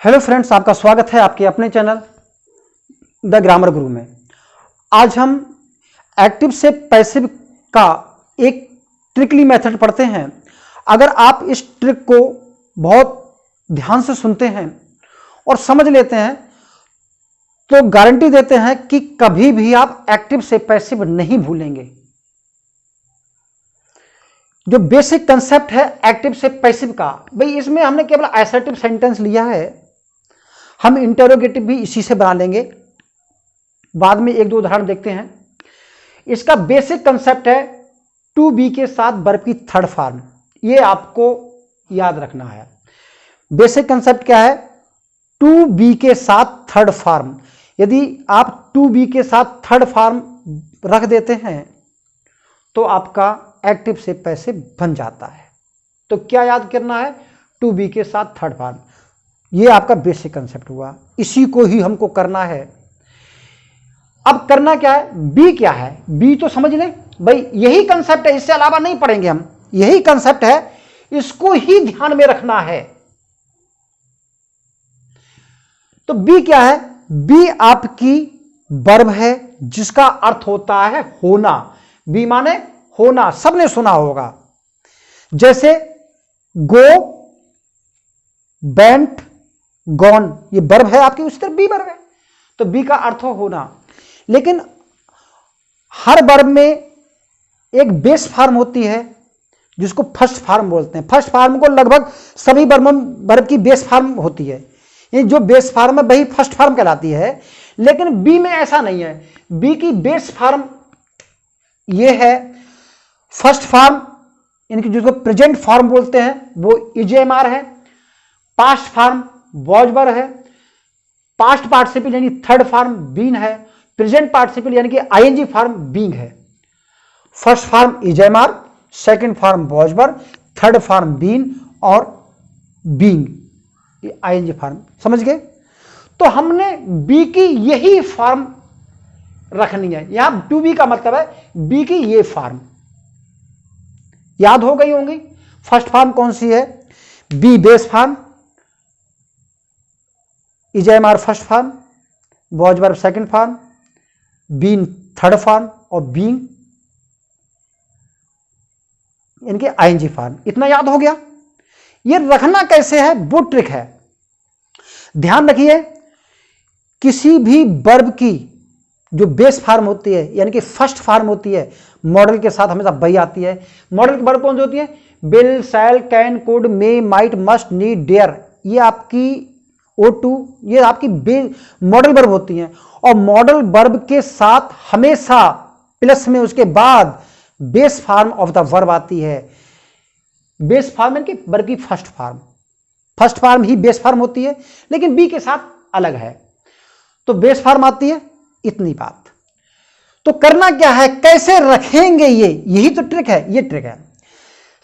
Hello friends, आपका स्वागत है आपके अपने चैनल द ग्रामर गुरु में। आज हम एक्टिव से पैसिव का एक ट्रिकली मेथड पढ़ते हैं। अगर आप इस ट्रिक को बहुत ध्यान से सुनते हैं और समझ लेते हैं तो गारंटी देते हैं कि कभी भी आप एक्टिव से पैसिव नहीं भूलेंगे। जो बेसिक कंसेप्ट है एक्टिव से पैसिव का, भाई इसमें हमने केवल असर्टिव सेंटेंस लिया है, हम इंटरोगेटिव भी इसी से बना लेंगे। बाद में एक दो उदाहरण देखते हैं। इसका बेसिक कंसेप्ट है टू बी के साथ वर्ब की थर्ड फॉर्म। ये आपको याद रखना है। बेसिक कंसेप्ट क्या है? टू बी के साथ थर्ड फॉर्म। यदि आप टू बी के साथ थर्ड फॉर्म रख देते हैं तो आपका एक्टिव से पैसिव बन जाता है। तो क्या याद करना है? टू बी के साथ थर्ड फॉर्म। ये आपका बेसिक कंसेप्ट हुआ, इसी को ही हमको करना है। अब करना क्या है? बी क्या है? बी तो समझ लें भाई, यही कंसेप्ट है, इससे अलावा नहीं पढ़ेंगे हम। यही कंसेप्ट है, इसको ही ध्यान में रखना है। तो बी क्या है? बी आपकी वर्ब है जिसका अर्थ होता है होना। बी माने होना, सबने सुना होगा। जैसे गो, वेंट, गॉन, ये वर्ब है आपकी, उसी तरह बी वर्ब है। तो बी का अर्थ हो होना। लेकिन हर वर्ब में एक बेस फॉर्म होती है जिसको फर्स्ट फॉर्म बोलते हैं। फर्स्ट फॉर्म को लगभग सभी वर्ब की बेस फॉर्म होती है। ये जो बेस फॉर्म है वही फर्स्ट फॉर्म कहलाती है। लेकिन बी में ऐसा नहीं है। बी की बेस फॉर्म ये है फर्स्ट फॉर्म, इनकी जिसको प्रेजेंट फॉर्म बोलते हैं वो इजेएमआर है। पास्ट फॉर्म वॉज वर है। पास्ट पार्टिसिपल यानी थर्ड फॉर्म बीन है। प्रेजेंट पार्टिसिपल यानी कि आईएनजी फॉर्म बीइंग है। First form is am are, second form was were, third form been और बीइंग आईएनजी फॉर्म। समझ गए? तो हमने बी की यही फॉर्म रखनी है। यहां टू बी का मतलब है बी की ये फॉर्म याद हो गई होंगी। फर्स्ट फॉर्म कौन सी है? Be base form, is am are first form, was were second form, been third form और बीइंग इनके आईएनजी फॉर्म। इतना याद हो गया। ये रखना कैसे है वो ट्रिक है। ध्यान रखिए, किसी भी वर्ब की जो बेस फॉर्म होती है यानी कि फर्स्ट फॉर्म होती है, मॉडल के साथ हमेशा वही आती है। मॉडल की वर्ब कौन सी होती है? Will, shall, can, could, may, might, must, need, dare. ये आपकी O2, ये आपकी मॉडल वर्ब होती हैं। और मॉडल वर्ब के साथ हमेशा प्लस में उसके बाद base form of the verb आती है। बेस फॉर्म यानी कि वर्ब की फर्स्ट फॉर्म। फर्स्ट फॉर्म ही बेस फॉर्म होती है, लेकिन बी के साथ अलग है। तो बेस फॉर्म आती है। इतनी बात। तो करना क्या है, कैसे रखेंगे यही तो ट्रिक है। ये ट्रिक है।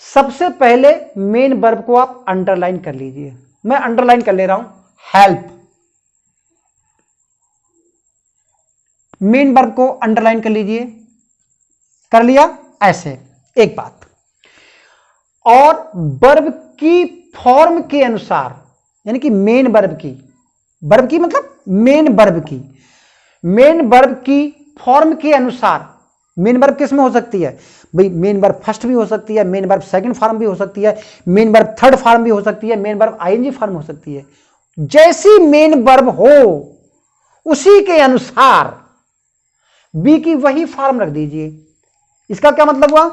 सबसे पहले मेन वर्ब को आप अंडरलाइन कर लीजिए। मैं अंडरलाइन कर ले रहा हूं, हेल्प। मेन वर्ब को अंडरलाइन कर लीजिए। कर लिया? ऐसे एक बात। और वर्ब की फॉर्म के अनुसार यानी कि मेन वर्ब की मतलब मेन वर्ब की फॉर्म के अनुसार। मेन वर्ब किस में हो सकती है भाई? मेन वर्ब फर्स्ट भी हो सकती है, मेन वर्ब सेकंड फॉर्म भी हो सकती है, मेन वर्ब थर्ड फॉर्म भी हो सकती है, मेन वर्ब आईएनजी फॉर्म हो सकती है। जैसी मेन वर्ब हो उसी के अनुसार बी की वही फॉर्म रख दीजिए। इसका क्या मतलब हुआ?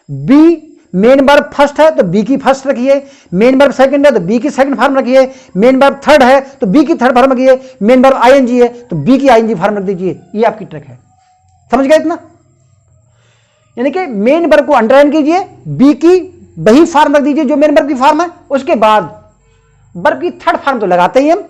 बी मेन वर्ब फर्स्ट है तो बी की फर्स्ट रखिए, मेन वर्ब सेकंड है तो बी की सेकंड फॉर्म रखिए, मेन वर्ब थर्ड है तो बी की थर्ड फॉर्म रखिए, मेन वर्ब आईएनजी है तो बी की आईएनजी फॉर्म रख दीजिए। ये आपकी ट्रिक है। समझ गए इतना? यानी कि मेन वर्ब को अंडरलाइन कीजिए, बी की वही फॉर्म रख दीजिए जो मेन वर्ब की फॉर्म है, उसके बाद वर्ब की थर्ड फॉर्म तो लगाते ही हम।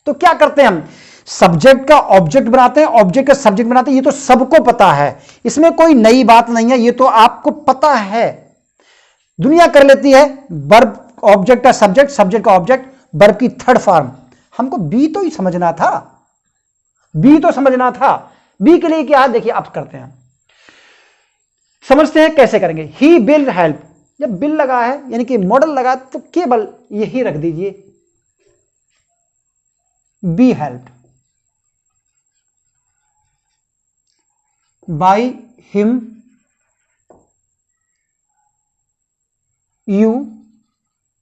तो क्या करते हैं हम? सब्जेक्ट का ऑब्जेक्ट बनाते हैं, ऑब्जेक्ट का सब्जेक्ट बनाते हैं। ये तो सबको पता है, इसमें कोई नई बात नहीं है। ये तो आपको पता है, दुनिया कर लेती है। वर्ब ऑब्जेक्ट का सब्जेक्ट, सब्जेक्ट का ऑब्जेक्ट, वर्ब की थर्ड फॉर्म। हमको बी तो ही समझना था। बी के लिए क्या है देखिए, आप करते हैं, समझते हैं कैसे करेंगे। He will help. जब बिल लगा है यानी कि मॉडल लगा तो केवल यही रख दीजिए। Be helped by him, you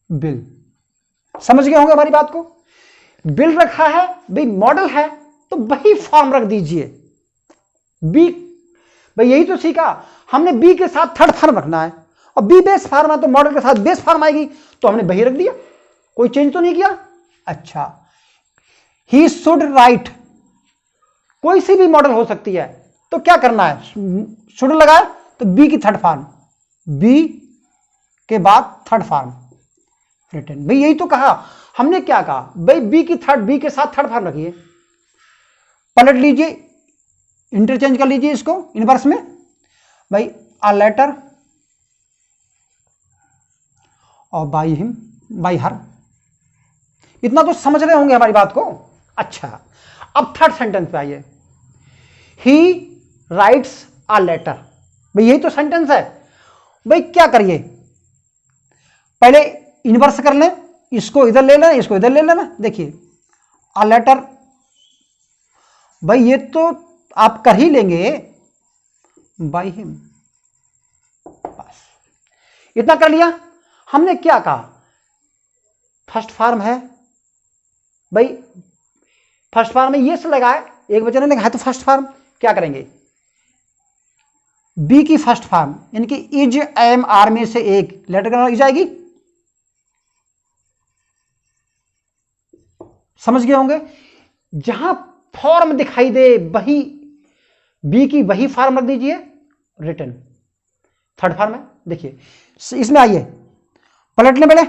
bill. समझ गए होंगे हमारी बात को। बिल रखा है भाई, मॉडल है तो वही फॉर्म रख दीजिए। बी भाई यही तो सीखा हमने, बी के साथ थर्ड फॉर्म रखना है, और बी बेस फॉर्म है तो मॉडल के साथ बेस फॉर्म आएगी, तो हमने वही रख दिया, कोई चेंज तो नहीं किया। अच्छा, ही शुड राइट, कोई सी भी मॉडल हो सकती है, तो क्या करना है, शुड लगाए तो बी की थर्ड फॉर्म, बी के बाद थर्ड फॉर्म रिटर्न। भाई यही तो कहा हमने, क्या कहा भाई, बी के साथ थर्ड फॉर्म रखिए। पलट लीजिए, इंटरचेंज कर लीजिए इसको इनवर्स में। भाई अ लेटर और बाय हिम, बाय हर। इतना तो समझ रहे होंगे हमारी बात को। अच्छा, अब थर्ड सेंटेंस पे आइए। ही राइट्स अ लेटर, भाई यही तो सेंटेंस है। भाई क्या करिए, पहले इनवर्स कर लें, इसको इधर ले लेना, इसको इधर ले लेना। देखिए अ लेटर, भाई ये तो आप कर ही लेंगे बाय हिम, बस इतना कर लिया। हमने क्या कहा, फर्स्ट फॉर्म है भाई, फर्स्ट फॉर्म में ये से लगाए, एक वचन में लगाए तो फर्स्ट फॉर्म क्या करेंगे, बी की फर्स्ट फॉर्म यानी कि इज एम आर में से एक लेटर का इज आएगी। समझ गए होंगे, जहां फॉर्म दिखाई दे वही बी की वही फॉर्म रख दीजिए, रिटर्न थर्ड फॉर्म है। देखिए इसमें आइए, पलट लें पहले।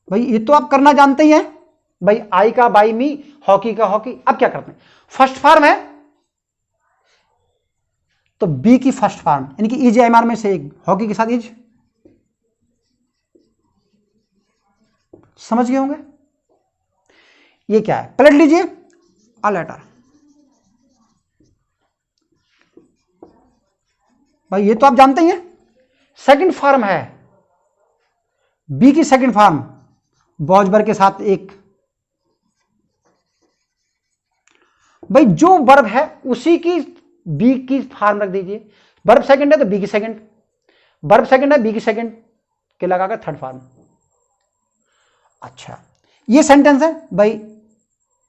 भाई ये तो आप करना जानते ही हैं, भाई आई का बाई मी, हॉकी का हॉकी। अब क्या करते हैं, फर्स्ट फॉर्म है तो बी की फर्स्ट फॉर्म यानी कि इज एम आर में से एक, हॉकी के साथ इज। समझ गए होंगे, ये क्या है, पलट लीजिए अ लेटर। भाई ये तो आप जानते ही हैं, सेकंड फॉर्म है, बी की सेकंड फॉर्म बॉजबर के साथ एक। भाई जो वर्ब है उसी की बी की फॉर्म रख दीजिए। वर्ब सेकंड है तो बी की सेकंड, वर्ब सेकंड है बी की सेकंड के लगाकर थर्ड फॉर्म। अच्छा, ये सेंटेंस है भाई,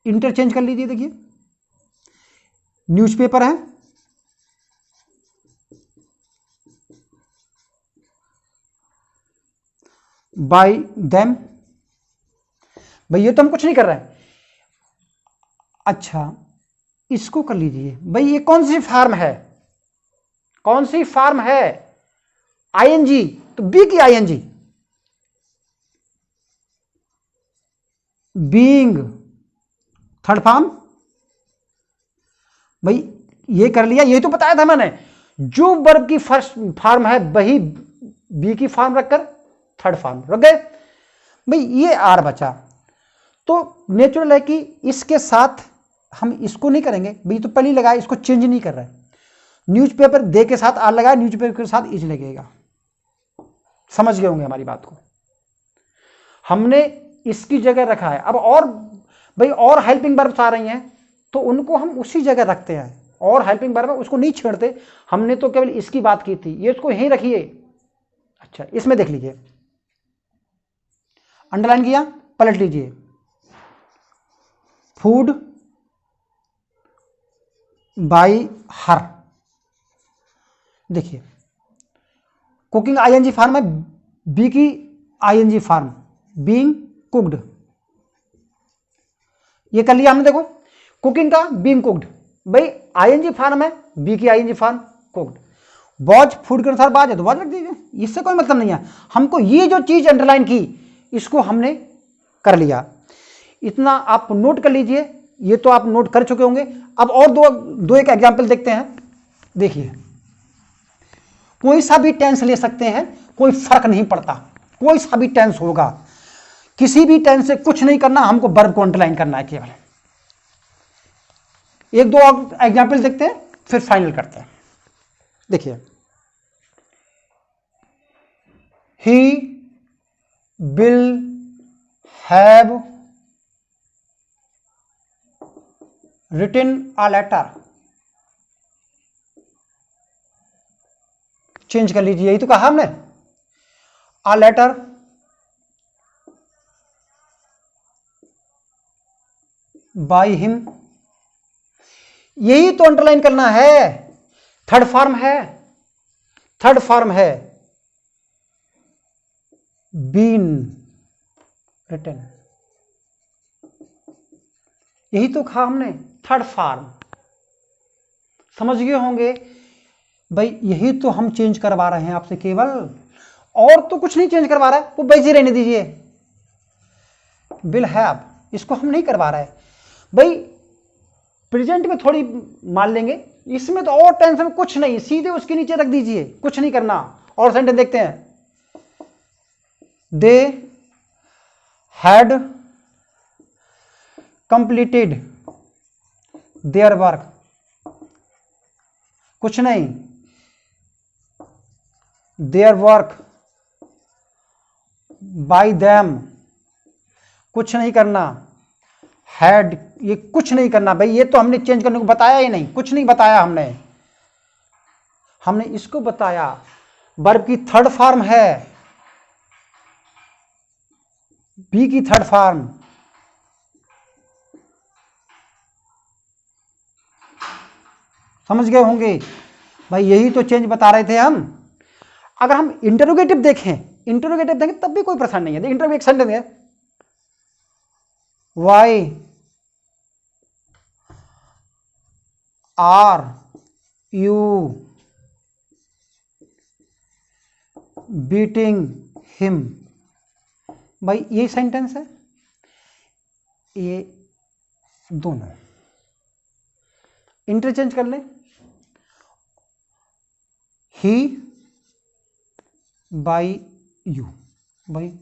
इंटरचेंज कर लीजिए। देखिए न्यूज़पेपर है, बाय देम, भाई ये तो हम कुछ नहीं कर रहे हैं। अच्छा, इसको कर लीजिए, भाई ये कौन सी फॉर्म है, कौन सी फॉर्म है, आईएनजी, तो बी की आईएनजी, बीइंग थर्ड फॉर्म। भाई ये कर लिया, ये तो बताया था मैंने, जो वर्ब की फर्स्ट फॉर्म है वही बी की फॉर्म रखकर थर्ड फॉर्म रख गए। भाई ये आर बचा, तो नेचुरल है कि इसके साथ हम इसको नहीं करेंगे, भाई तो पहले लगाया, इसको चेंज नहीं कर रहे। न्यूज़पेपर दे के साथ आर लगाया, न्यूज़पेपर के साथ इज लगेगा। समझ गए होंगे हमारी बात को, हमने इसकी जगह रखा है। अब और भाई और हेल्पिंग वर्ब्स आ रही हैं तो उनको हम उसी जगह रखते हैं, और हेल्पिंग वर्ब है उसको नहीं छेड़ते। हमने तो केवल इसकी बात की थी, ये उसको यहीं रखिए। अच्छा, इसमें देख लीजिए, अंडरलाइन किया, पलट लीजिए, फूड बाय हर। देखिए कुकिंग आईएनजी फॉर्म है, बी की आईएनजी फॉर्म बीइंग कुक्ड, ये कर लिया हमने। देखो कुकिंग का बीइंग कुक्ड, भाई आईएनजी फॉर्म है, बी की आईएनजी फॉर्म कुक्ड। बॉज फूड के अनुसार बाज है तो बाज रख दीजिए, इससे कोई मतलब नहीं है। हमको ये जो चीज अंडरलाइन की इसको हमने कर लिया, इतना आप नोट कर लीजिए। ये तो आप नोट कर चुके होंगे। अब और दो एक एग्जाम्पल देखते हैं। देखिए कोई सा भी टेंस ले सकते हैं, कोई फर्क नहीं पड़ता, कोई सा भी टेंस होगा, किसी भी टेंस से कुछ नहीं करना, हमको वर्ब को अंडरलाइन करना है केवल। एक दो एग्जाम्पल देखते हैं फिर फाइनल करते हैं। देखिए he will have written a letter. Change कर लीजिए, यही तो कहा हमने, अ लेटर बाय हिम। यही तो अंडरलाइन करना है, थर्ड फॉर्म है, थर्ड फॉर्म है बीन रिटन। यही तो कहा हमने, थर्ड फॉर्म। समझ गए होंगे भाई, यही तो हम चेंज करवा रहे हैं आपसे केवल, और तो कुछ नहीं चेंज करवा रहा है, वो वैसे रहने दीजिए। विल हैव इसको हम नहीं करवा रहे भाई, प्रेजेंट में थोड़ी मान लेंगे, इसमें तो और टेंशन कुछ नहीं, सीधे उसके नीचे रख दीजिए, कुछ नहीं करना। और सेंटेंस देखते हैं, they had completed their work. कुछ नहीं, देयर वर्क बाय देम, कुछ नहीं करना। हैड, ये कुछ नहीं करना भाई, ये तो हमने चेंज करने को बताया ही नहीं, कुछ नहीं बताया हमने। हमने इसको बताया, वर्ब की थर्ड फॉर्म है, बी की थर्ड फॉर्म। समझ गए होंगे भाई, यही तो चेंज बता रहे थे हम। अगर हम इंटरोगेटिव देखें, इंटरोगेटिव देखें तब भी कोई परेशानी नहीं है। इंटरोगेटिव एक सेंटेंस है, why are you beating him. भाई ये सेंटेंस है, ये दोनों इंटरचेंज कर लें, ही बाई यू। भाई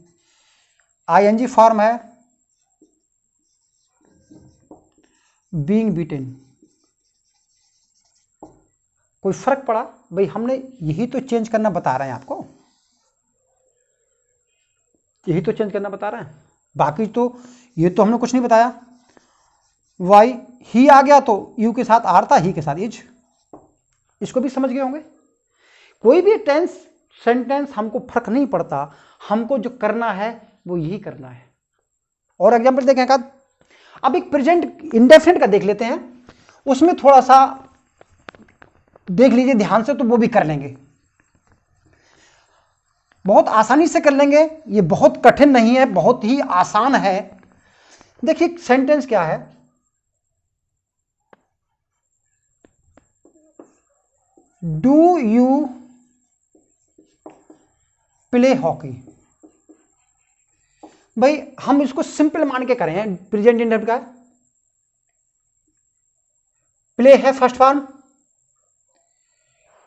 आईएनजी फॉर्म है, बीइंग बीटन। कोई फर्क पड़ा भाई, हमने यही तो चेंज करना बता रहे हैं आपको, यही तो चेंज करना बता रहे हैं, बाकी तो ये तो हमने कुछ नहीं बताया। वाई ही आ गया तो यू के साथ आर था, ही के साथ इज, इसको भी समझ गए होंगे। कोई भी टेंस सेंटेंस हमको फर्क नहीं पड़ता, हमको जो करना है वो यही करना है। और एग्जांपल देखें का, अब एक प्रेजेंट इंडेफिनिट का देख लेते हैं, उसमें थोड़ा सा देख लीजिए ध्यान से, तो वो भी कर लेंगे, बहुत आसानी से कर लेंगे, ये बहुत कठिन नहीं है, बहुत ही आसान है। देखिए सेंटेंस क्या है, डू यू प्ले हॉकी। भाई हम इसको सिंपल मान के करें, प्रेजेंट इंडेफिनिट का प्ले है first form,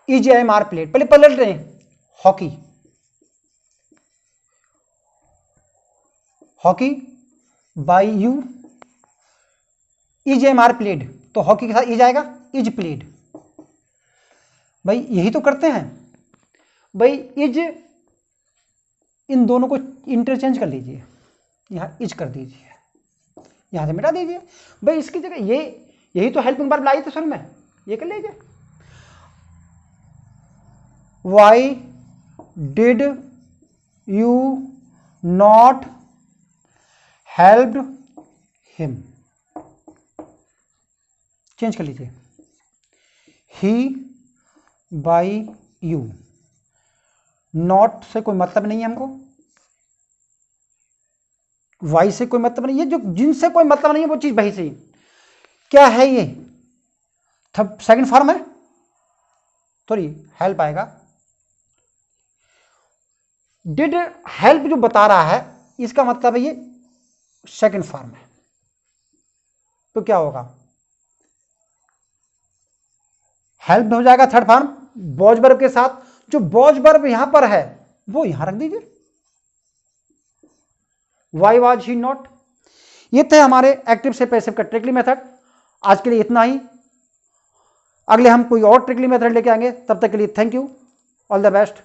is am are played, पहले पलट रहे हैं, hockey, hockey by you, is am are played, तो हॉकी के साथ इज आएगा, इज प्लेड। भाई यही तो करते हैं भाई, इज, इन दोनों को इंटरचेंज कर लीजिए, यहां इज कर दीजिए, यहां से मिटा दीजिए। भाई इसकी जगह ये, यही तो हेल्पिंग वर्ब लाई थी शुरू में, ये कर लीजिए, why did you not helped him, change कर लीजिए, ही बाई यू। नॉट से कोई मतलब नहीं है हमको, वाई से कोई मतलब नहीं है, जो जिनसे कोई मतलब नहीं है वो चीज वही से। क्या है ये, सेकंड फॉर्म है, सॉरी हेल्प आएगा, डिड हेल्प जो बता रहा है, इसका मतलब है ये सेकंड फॉर्म है, तो क्या होगा, हेल्प हो जाएगा थर्ड फॉर्म बॉज वर्ब के साथ। जो बॉज वर्ब यहां पर है वो यहां रख दीजिए, वाई वाज ही नॉट। ये थे हमारे एक्टिव से पैसिव का ट्रिकली मेथड। आज के लिए इतना ही, अगले हम कोई और ट्रिकली मेथड लेके आएंगे, तब तक के लिए thank you, all the best.